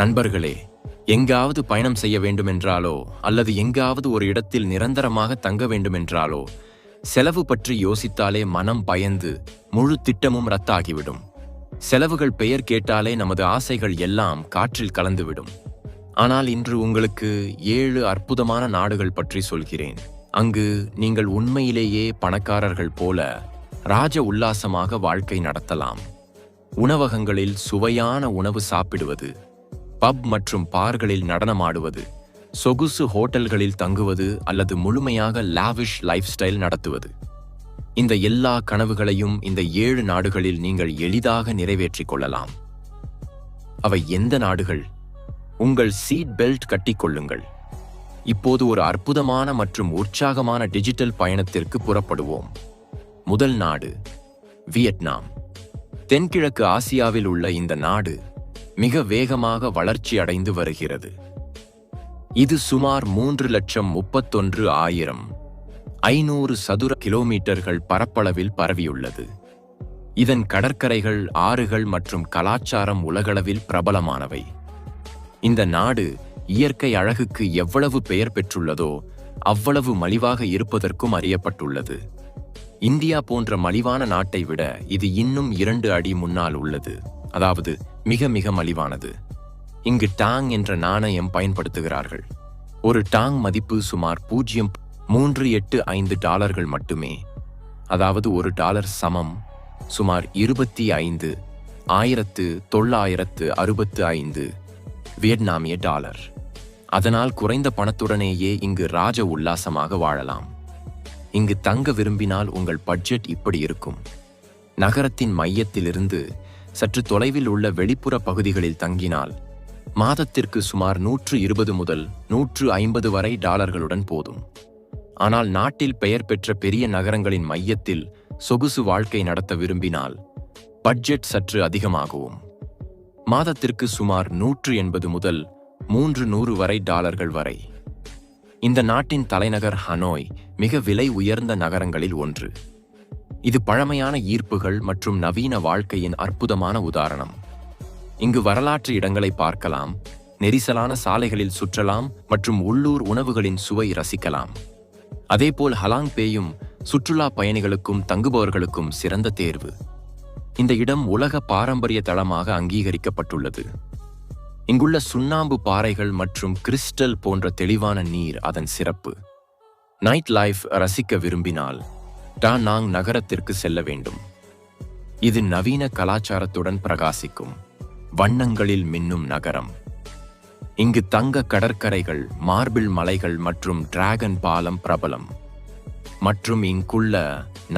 நண்பர்களே, எங்காவது பயணம் செய்ய வேண்டுமென்றாலோ அல்லது எங்காவது ஒரு இடத்தில் நிரந்தரமாக தங்க வேண்டுமென்றாலோ செலவு பற்றி யோசித்தாலே மனம் பயந்து முழு திட்டமும் ரத்தாகிவிடும். செலவுகள் பெயர் கேட்டாலே நமது ஆசைகள் எல்லாம் காற்றில் கலந்துவிடும். ஆனால் இன்று உங்களுக்கு 7 அற்புதமான நாடுகள் பற்றி சொல்கிறேன். அங்கு நீங்கள் உண்மையிலேயே பணக்காரர்கள் போல ராஜ உல்லாசமாக வாழ்க்கை நடத்தலாம். உணவகங்களில் சுவையான உணவு சாப்பிடுவது, பப் மற்றும் பார்களில் நடனமாடுவது, சொகுசு ஹோட்டல்களில் தங்குவது அல்லது முழுமையாக லாவிஷ் லைஃப் ஸ்டைல் நடத்துவது. இந்த எல்லா கனவுகளையும் இந்த 7 நாடுகளில் நீங்கள் எளிதாக நிறைவேற்றிக் கொள்ளலாம். அவை எந்த நாடுகள்? உங்கள் சீட் பெல்ட் கட்டிக்கொள்ளுங்கள். இப்போது ஒரு அற்புதமான மற்றும் உற்சாகமான டிஜிட்டல் பயணத்திற்கு புறப்படுவோம். முதல் நாடு வியட்நாம். தென்கிழக்கு ஆசியாவில் உள்ள இந்த நாடு மிக வேகமாக வளர்ச்சி அடைந்து வருகிறது. இது சுமார் 3,31,500 சதுர கிலோமீட்டர்கள் பரப்பளவில் பரவியுள்ளது. இதன் கடற்கரைகள், ஆறுகள் மற்றும் கலாச்சாரம் உலகளவில் பிரபலமானவை. இந்த நாடு இயற்கை அழகுக்கு எவ்வளவு பெயர் பெற்றுள்ளதோ அவ்வளவு மலிவாக இருப்பதற்கும் அறியப்பட்டுள்ளது. இந்தியா போன்ற மலிவான நாட்டை விட இது இன்னும் 2 அடி முன்னால் உள்ளது, அதாவது மிக மிக மலிவானது. இங்கு டாங் என்ற நாணயம் பயன்படுத்துகிறார்கள். ஒரு டாங் மதிப்பு சுமார் $0.385 மட்டுமே, அதாவது $1 சமம் சுமார் 25,965 வியட்நாமிய டாலர். அதனால் குறைந்த பணத்துடனேயே இங்கு ராஜ உல்லாசமாக வாழலாம். இங்கு தங்க விரும்பினால் உங்கள் பட்ஜெட் இப்படி இருக்கும். நகரத்தின் மையத்திலிருந்து சற்று தொலைவில் உள்ள வெளிப்புற பகுதிகளில் தங்கினால் மாதத்திற்கு சுமார் 120 முதல் 150 வரை டாலர்களுடன் போதும். ஆனால் நாட்டில் பெயர் பெற்ற பெரிய நகரங்களின் மையத்தில் சொகுசு வாழ்க்கை நடத்த விரும்பினால் பட்ஜெட் சற்று அதிகமாகவும். மாதத்திற்கு சுமார் 180 முதல் 300 வரை டாலர்கள் வரை. இந்த நாட்டின் தலைநகர் ஹனோய் மிக விலை உயர்ந்த நகரங்களில் ஒன்று. இது பழமையான ஈர்ப்புகள் மற்றும் நவீன வாழ்க்கையின் அற்புதமான உதாரணம். இங்கு வரலாற்று இடங்களை பார்க்கலாம், நெரிசலான சாலைகளில் சுற்றலாம் மற்றும் உள்ளூர் உணவுகளின் சுவை ரசிக்கலாம். அதேபோல் ஹலாங் பேயும் சுற்றுலா பயணிகளுக்கும் தங்குபவர்களுக்கும் சிறந்த தேர்வு. இந்த இடம் உலக பாரம்பரிய தளமாக அங்கீகரிக்கப்பட்டுள்ளது. இங்குள்ள சுண்ணாம்பு பாறைகள் மற்றும் கிறிஸ்டல் போன்ற தெளிவான நீர் அதன் சிறப்பு. நைட் லைஃப் ரசிக்க விரும்பினால் டா நாங் நகரத்திற்கு செல்ல வேண்டும். இது நவீன கலாச்சாரத்துடன் பிரகாசிக்கும், வண்ணங்களில் மின்னும் நகரம். இங்கு தங்க கடற்கரைகள், மார்பிள் மலைகள் மற்றும் டிராகன் பாலம் பிரபலம். மற்றும் இங்குள்ள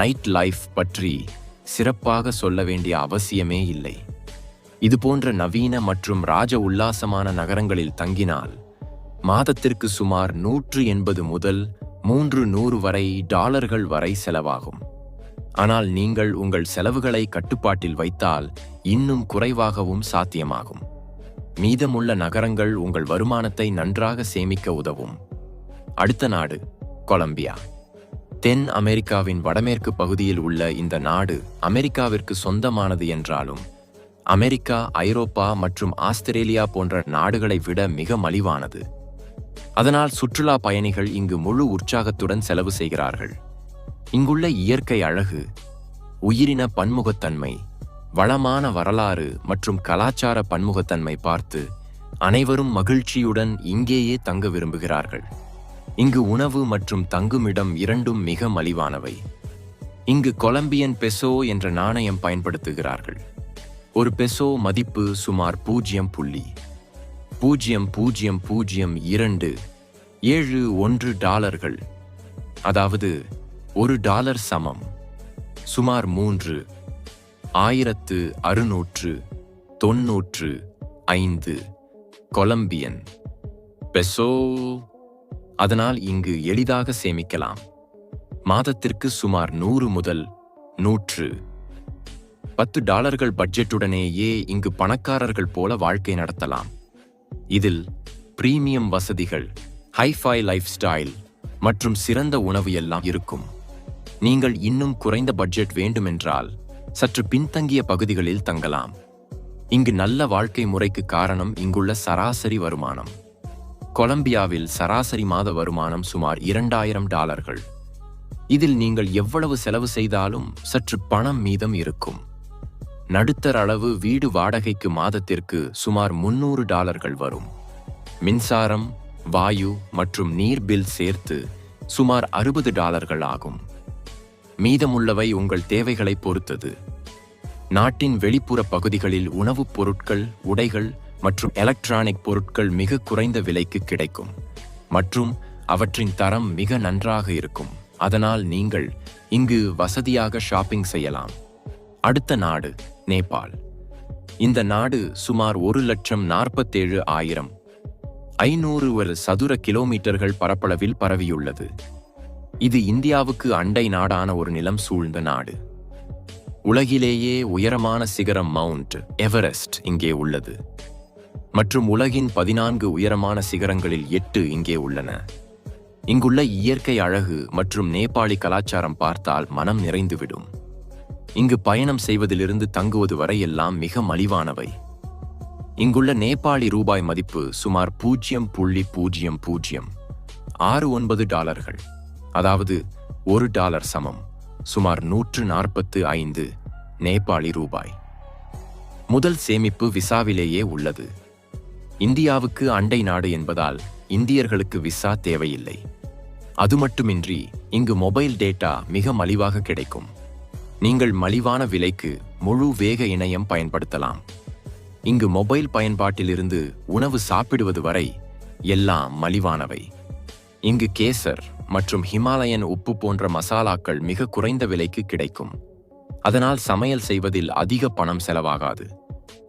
நைட் லைஃப் பற்றி சிறப்பாக சொல்ல வேண்டிய அவசியமே இல்லை. இதுபோன்ற நவீன மற்றும் ராஜ உல்லாசமான நகரங்களில் தங்கினால் மாதத்திற்கு சுமார் 180 முதல் 300 வரை டாலர்கள் வரை செலவாகும். ஆனால் நீங்கள் உங்கள் செலவுகளை கட்டுப்பாட்டில் வைத்தால் இன்னும் குறைவாகவும் சாத்தியமாகும். மீதமுள்ள நகரங்கள் உங்கள் வருமானத்தை நன்றாக சேமிக்க உதவும். அடுத்த நாடு கொலம்பியா. தென் அமெரிக்காவின் வடமேற்கு பகுதியில் உள்ள இந்த நாடு அமெரிக்காவிற்கு சொந்தமானது என்றாலும் அமெரிக்கா, ஐரோப்பா மற்றும் ஆஸ்திரேலியா போன்ற நாடுகளை விட மிக மலிவானது. அதனால் சுற்றுலா பயணிகள் இங்கு முழு உற்சாகத்துடன் செலவு செய்கிறார்கள். இங்குள்ள இயற்கை அழகு, உயிரின பன்முகத்தன்மை, வளமான வரலாறு மற்றும் கலாச்சார பன்முகத்தன்மை பார்த்து அனைவரும் மகிழ்ச்சியுடன் இங்கேயே தங்க விரும்புகிறார்கள். இங்கு உணவு மற்றும் தங்குமிடம் இரண்டும் மிக மலிவானவை. இங்கு கொலம்பியன் பெசோ என்ற நாணயம் பயன்படுத்துகிறார்கள். ஒரு பெசோ மதிப்பு சுமார் $0.000271 டாலர்கள், அதாவது $1 சமம் சுமார் $3,695 கொலம்பியன் பெசோ. அதனால் இங்கு எளிதாக சேமிக்கலாம். மாதத்திற்கு சுமார் 100 முதல் 110 டாலர்கள் பட்ஜெட்டுடனேயே இங்கு பணக்காரர்கள் போல வாழ்க்கை நடத்தலாம். இதில் பிரீமியம் வசதிகள், ஹைஃபை லைஃப் ஸ்டைல் மற்றும் சிறந்த உணவு எல்லாம் இருக்கும். நீங்கள் இன்னும் குறைந்த பட்ஜெட் வேண்டுமென்றால் சற்று பின்தங்கிய பகுதிகளில் தங்கலாம். இங்கு நல்ல வாழ்க்கை முறைக்கு காரணம் இங்குள்ள சராசரி வருமானம். கொலம்பியாவில் சராசரி மாத வருமானம் சுமார் $2000. இதில் நீங்கள் எவ்வளவு செலவு செய்தாலும் சற்று பணம் மீதம் இருக்கும். நடுத்தர அளவு வீடு வாடகைக்கு மாதத்திற்கு சுமார் $300 வரும். மின்சாரம், வாயு மற்றும் நீர் பில் சேர்த்து சுமார் $60 ஆகும். மீதமுள்ளவை உங்கள் தேவைகளை பொறுத்தது. நாட்டின் வெளிப்புற பகுதிகளில் உணவுப் பொருட்கள், உடைகள் மற்றும் எலக்ட்ரானிக் பொருட்கள் மிக குறைந்த விலைக்கு கிடைக்கும் மற்றும் அவற்றின் தரம் மிக நன்றாக இருக்கும். அதனால் நீங்கள் இங்கு வசதியாக ஷாப்பிங் செய்யலாம். அடுத்த நாடு நேபாள். இந்த நாடு சுமார் 1,47,500 சதுர கிலோமீட்டர்கள் பரப்பளவில் பரவியுள்ளது. இது இந்தியாவுக்கு அண்டை நாடான ஒரு நிலம் சூழ்ந்த நாடு. உலகிலேயே உயரமான சிகரம் மவுண்ட் எவரெஸ்ட் இங்கே உள்ளது மற்றும் உலகின் 14 உயரமான சிகரங்களில் 8 இங்கே உள்ளன. இங்குள்ள இயற்கை அழகு மற்றும் நேபாளி கலாச்சாரம் பார்த்தால் மனம் நிறைந்துவிடும். இங்கு பயணம் செய்வதிலிருந்து தங்குவது வரை எல்லாம் மிக மலிவானவை. இங்குள்ள நேபாளி ரூபாய் மதிப்பு சுமார் $0.0069, அதாவது $1 சமம் சுமார் 145 நேபாளி ரூபாய். முதல் சேமிப்பு விசாவிலேயே உள்ளது. இந்தியாவுக்கு அண்டை நாடு என்பதால் இந்தியர்களுக்கு விசா தேவையில்லை. அது மட்டுமின்றி இங்கு மொபைல் டேட்டா மிக மலிவாக கிடைக்கும். நீங்கள் மலிவான விலைக்கு முழு வேக இணையம் பயன்படுத்தலாம். இங்கு மொபைல் பயன்பாட்டிலிருந்து உணவு சாப்பிடுவது வரை எல்லாம் மலிவானவை. இங்கு கேசர் மற்றும் ஹிமாலயன் உப்பு போன்ற மசாலாக்கள் மிக குறைந்த விலைக்கு கிடைக்கும். அதனால் சமையல் செய்வதில் அதிக பணம் செலவாகாது.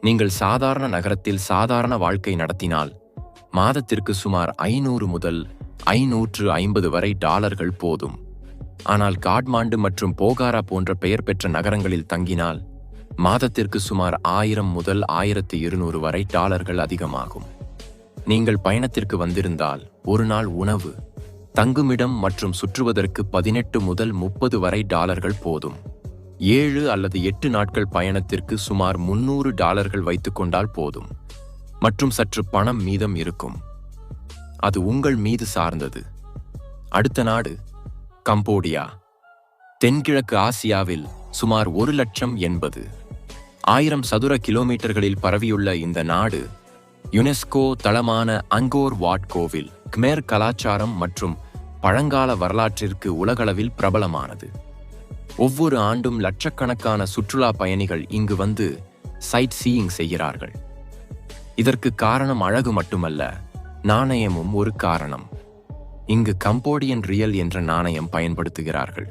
நீங்கள் சாதாரண நகரத்தில் சாதாரண வாழ்க்கை நடத்தினால் மாதத்திற்கு சுமார் 500 முதல் 550 வரை டாலர்கள் போதும். ஆனால் காட்மாண்டு மற்றும் போகாரா போன்ற பெயர் பெற்ற நகரங்களில் தங்கினால் மாதத்திற்கு சுமார் 1000 முதல் 1200 வரை டாலர்கள் அதிகமாகும். நீங்கள் பயணத்திற்கு வந்திருந்தால் ஒரு நாள் உணவு, தங்குமிடம் மற்றும் சுற்றுவதற்கு 18 முதல் 30 வரை டாலர்கள் போதும். 7 அல்லது 8 நாட்கள் பயணத்திற்கு சுமார் $300 வைத்துக்கொண்டால் போதும் மற்றும் சற்று பணம் மீதம் இருக்கும். அது உங்கள் மீது சார்ந்தது. அடுத்த நாடு கம்போடியா. தென்கிழக்கு ஆசியாவில் சுமார் 1,80,000 சதுர கிலோமீட்டர்களில் பரவியுள்ள இந்த நாடு யுனெஸ்கோ தளமான அங்கோர் வாட் கோவில், க்மேர் கலாச்சாரம் மற்றும் பழங்கால வரலாற்றிற்கு உலகளவில் பிரபலமானது. ஒவ்வொரு ஆண்டும் லட்சக்கணக்கான சுற்றுலா பயணிகள் இங்கு வந்து சைட் சீயிங் செய்கிறார்கள். இதற்கு காரணம் அழகு மட்டுமல்ல, நாணயமும் ஒரு காரணம். இங்கு கம்போடியன் ரியல் என்ற நாணயம் பயன்படுத்துகிறார்கள்.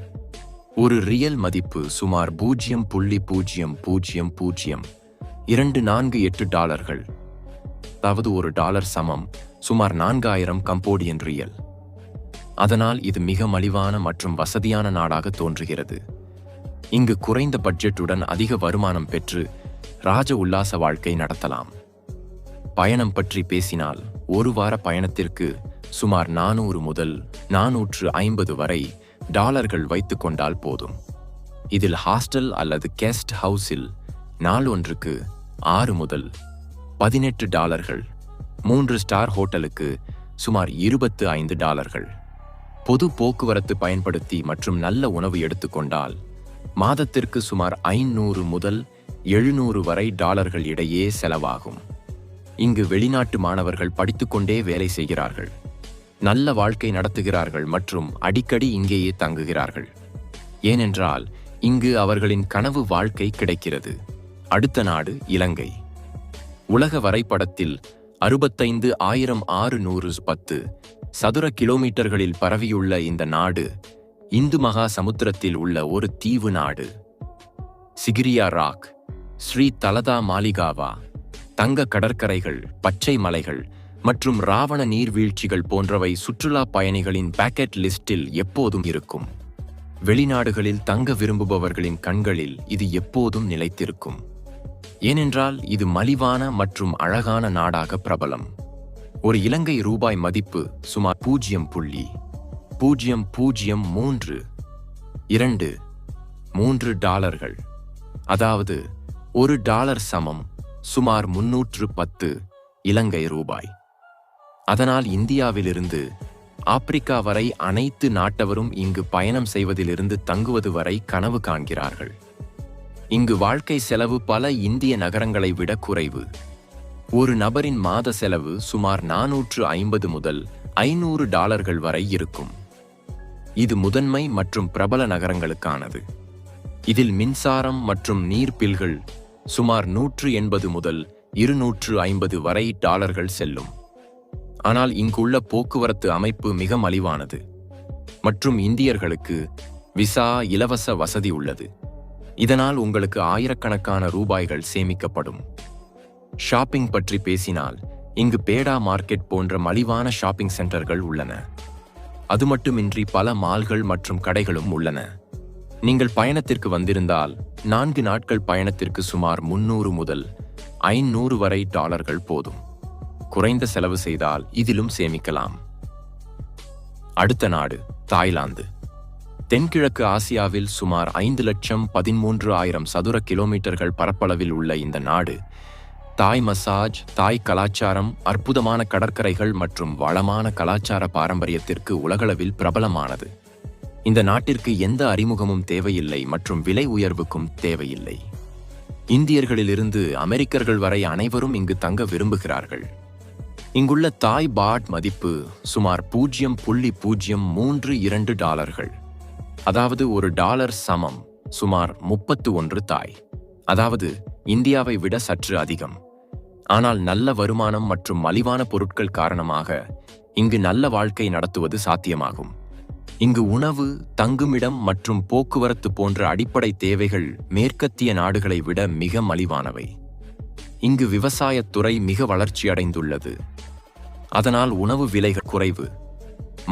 ஒரு ரியல் மதிப்பு சுமார் $0.000248, அதாவது $1 சமம் சுமார் 4000 கம்போடியன் ரியல். அதனால் இது மிக மலிவான மற்றும் வசதியான நாடாக தோன்றுகிறது. இங்கு குறைந்த பட்ஜெட்டுடன் அதிக வருமானம் பெற்று ராஜ உல்லாச வாழ்க்கை நடத்தலாம். பயணம் பற்றி பேசினால் ஒரு வார பயணத்திற்கு சுமார் 400 முதல் 450 வரை டாலர்கள் வைத்துக் கொண்டால் போதும். இதில் ஹாஸ்டல் அல்லது கெஸ்ட் ஹவுஸில் நாள் ஒன்றுக்கு 6 முதல் 18 டாலர்கள், 3 ஸ்டார் ஹோட்டலுக்கு சுமார் $25. பொது போக்குவரத்து பயன்படுத்தி மற்றும் நல்ல உணவு எடுத்துக்கொண்டால் மாதத்திற்கு சுமார் 500 முதல் 700 வரை டாலர்கள் இடையே செலவாகும். இங்கு வெளிநாட்டு மாணவர்கள் படித்துக்கொண்டே வேலை செய்கிறார்கள், நல்ல வாழ்க்கை நடத்துகிறார்கள் மற்றும் அடிக்கடி இங்கேயே தங்குகிறார்கள். ஏனென்றால் இங்கு அவர்களின் கனவு வாழ்க்கை கிடைக்கிறது. அடுத்த நாடு இலங்கை. உலக வரைபடத்தில் 65,610 சதுர கிலோமீட்டர்களில் பரவியுள்ள இந்த நாடு இந்து மகா சமுத்திரத்தில் உள்ள ஒரு தீவு நாடு. சிகிரியா ராக், ஸ்ரீ தலதா மாலிகாவா, தங்க கடற்கரைகள், பச்சை மலைகள் மற்றும் ராவண நீர்வீழ்ச்சிகள் போன்றவை சுற்றுலா பயணிகளின் பேக்கெட் லிஸ்டில் எப்போதும் இருக்கும். வெளிநாடுகளில் தங்க விரும்புபவர்களின் கண்களில் இது எப்போதும் நிலைத்திருக்கும். ஏனென்றால் இது மலிவான மற்றும் அழகான நாடாக பிரபலம். ஒரு இலங்கை ரூபாய் மதிப்பு சுமார் $0.000323 டாலர்கள், அதாவது $1 சமம் சுமார் 310 இலங்கை ரூபாய். அதனால் இந்தியாவிலிருந்து ஆப்பிரிக்கா வரை அனைத்து நாட்டவரும் இங்கு பயணம் செய்வதிலிருந்து தங்குவது வரை கனவு காண்கிறார்கள். இங்கு வாழ்க்கை செலவு பல இந்திய நகரங்களை விட குறைவு. ஒரு நபரின் மாத செலவு சுமார் 450 முதல் $500 வரை இருக்கும். இது முதன்மை மற்றும் பிரபல நகரங்களுக்கானது. இதில் மின்சாரம் மற்றும் நீர் பில்கள் சுமார் 180 முதல் $250 வரை செல்லும். ஆனால் இங்குள்ள போக்குவரத்து அமைப்பு மிக மலிவானது மற்றும் இந்தியர்களுக்கு விசா இலவச வசதி உள்ளது. இதனால் உங்களுக்கு ஆயிரக்கணக்கான ரூபாய்கள் சேமிக்கப்படும். ஷாப்பிங் பற்றி பேசினால் இங்கு பேடா மார்க்கெட் போன்ற மலிவான ஷாப்பிங் சென்டர்கள் உள்ளன. அது மட்டுமின்றி பல மால்கள் மற்றும் கடைகளும் உள்ளன. நீங்கள் பயணத்திற்கு வந்திருந்தால் 4 நாட்கள் பயணத்திற்கு சுமார் 300 முதல் $500 வரை போதும். குறைந்த செலவு செய்தால் இதிலும் சேமிக்கலாம். அடுத்த நாடு தாய்லாந்து. தென்கிழக்கு ஆசியாவில் சுமார் 5,13,000 சதுர கிலோமீட்டர்கள் பரப்பளவில் உள்ள இந்த நாடு தாய் மசாஜ், தாய் கலாச்சாரம், அற்புதமான கடற்கரைகள் மற்றும் வளமான கலாச்சார பாரம்பரியத்திற்கு உலகளவில் பிரபலமானது. இந்த நாட்டிற்கு எந்த அறிமுகமும் தேவையில்லை மற்றும் விலை உயர்வுக்கும் தேவையில்லை. இந்தியர்களிலிருந்து அமெரிக்கர்கள் வரை அனைவரும் இங்கு தங்க விரும்புகிறார்கள். இங்குள்ள தாய் பாட் மதிப்பு சுமார் $0.032. அதாவது $1 சமம் சுமார் 31 தாய். அதாவது இந்தியாவை விட சற்று அதிகம். ஆனால் நல்ல வருமானம் மற்றும் மலிவான பொருட்கள் காரணமாக இங்கு நல்ல வாழ்க்கை நடத்துவது சாத்தியமாகும். இங்கு உணவு, தங்குமிடம் மற்றும் போக்குவரத்து போன்ற அடிப்படை தேவைகள் மேற்கத்திய நாடுகளை விட மிக மலிவானவை. இங்கு விவசாயத்துறை மிக வளர்ச்சியடைந்துள்ளது. அதனால் உணவு விலைகள் குறைவு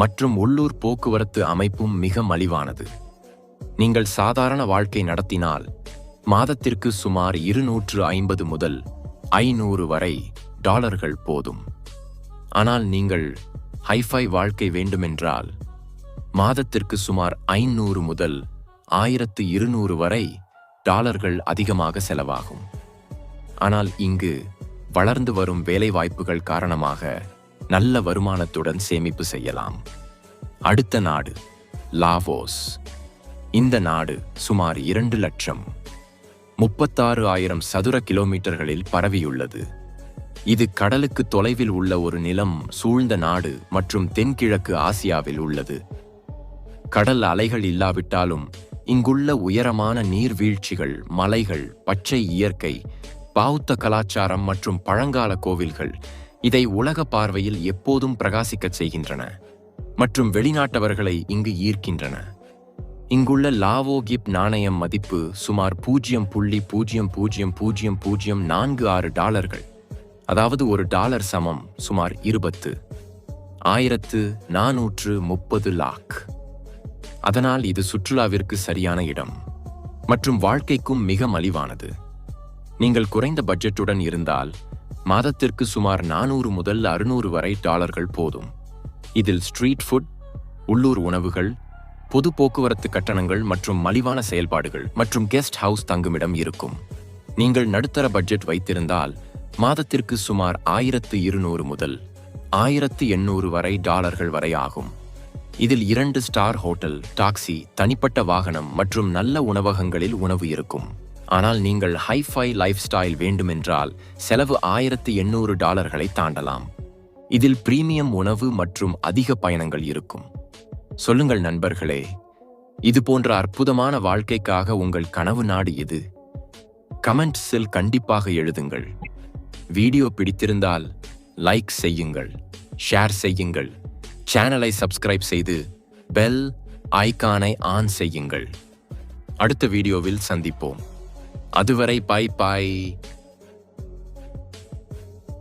மற்றும் உள்ளூர் போக்குவரத்து அமைப்பும் மிக மலிவானது. நீங்கள் சாதாரண வாழ்க்கை நடத்தினால் மாதத்திற்கு சுமார் 250 முதல் $500 வரை போதும். ஆனால் நீங்கள் ஹைஃபை வாழ்க்கை வேண்டுமென்றால் மாதத்திற்கு சுமார் 500 முதல் 1200 வரை அதிகமாக செலவாகும். ஆனால் இங்கு வளர்ந்து வரும் வேலைவாய்ப்புகள் காரணமாக நல்ல வருமானத்துடன் சேமிப்பு செய்யலாம். அடுத்த நாடு லாவோஸ். இந்த நாடு சுமார் 2,36,000 சதுர கிலோமீட்டர்களில் பரவியுள்ளது. இது கடலுக்கு தொலைவில் உள்ள ஒரு நிலம் சூழ்ந்த நாடு மற்றும் தென்கிழக்கு ஆசியாவில் உள்ளது. கடல் அலைகள் இல்லாவிட்டாலும் இங்குள்ள உயரமான நீர்வீழ்ச்சிகள், மலைகள், பச்சை இயற்கை, பௌத்த கலாச்சாரம் மற்றும் பழங்கால கோவில்கள் இதை உலக பார்வையில் எப்போதும் பிரகாசிக்கச் செய்கின்றன மற்றும் வெளிநாட்டவர்களை இங்கு ஈர்க்கின்றன. இங்குள்ள லாவோ கிப் நாணயம் மதிப்பு சுமார் $0.000046. அதாவது $1 சமம் சுமார் 20,430 லாக். அதனால் இது சுற்றுலாவிற்கு சரியான இடம் மற்றும் வாழ்க்கைக்கும் மிக மலிவானது. நீங்கள் குறைந்த பட்ஜெட்டுடன் இருந்தால் மாதத்திற்கு சுமார் 400 முதல் $600 வரை போதும். இதில் ஸ்ட்ரீட் ஃபுட், உள்ளூர் உணவுகள், பொது போக்குவரத்து கட்டணங்கள் மற்றும் மலிவான செயல்பாடுகள் மற்றும் கெஸ்ட் ஹவுஸ் தங்குமிடம் இருக்கும். நீங்கள் நடுத்தர பட்ஜெட் வைத்திருந்தால் மாதத்திற்கு சுமார் 1,200 முதல் 1,800 வரை ஆகும். இதில் 2 ஸ்டார் ஹோட்டல், டாக்ஸி, தனிப்பட்ட வாகனம் மற்றும் நல்ல உணவகங்களில் உணவு இருக்கும். ஆனால் நீங்கள் ஹைஃபை லைஃப் ஸ்டைல் வேண்டுமென்றால் செலவு $1,800 தாண்டலாம். இதில் பிரீமியம் உணவு மற்றும் அதிக பயணங்கள் இருக்கும். சொல்லுங்கள் நண்பர்களே, இது போன்ற அற்புதமான வாழ்க்கைக்காக உங்கள் கனவு நாடு எது? கமெண்ட்ஸில் கண்டிப்பாக எழுதுங்கள். வீடியோ பிடித்திருந்தால் லைக் செய்யுங்கள், ஷேர் செய்யுங்கள், சேனலை சப்ஸ்கிரைப் செய்து பெல் ஐகானை ஆன் செய்யுங்கள். அடுத்த வீடியோவில் சந்திப்போம். அதுவரை பை.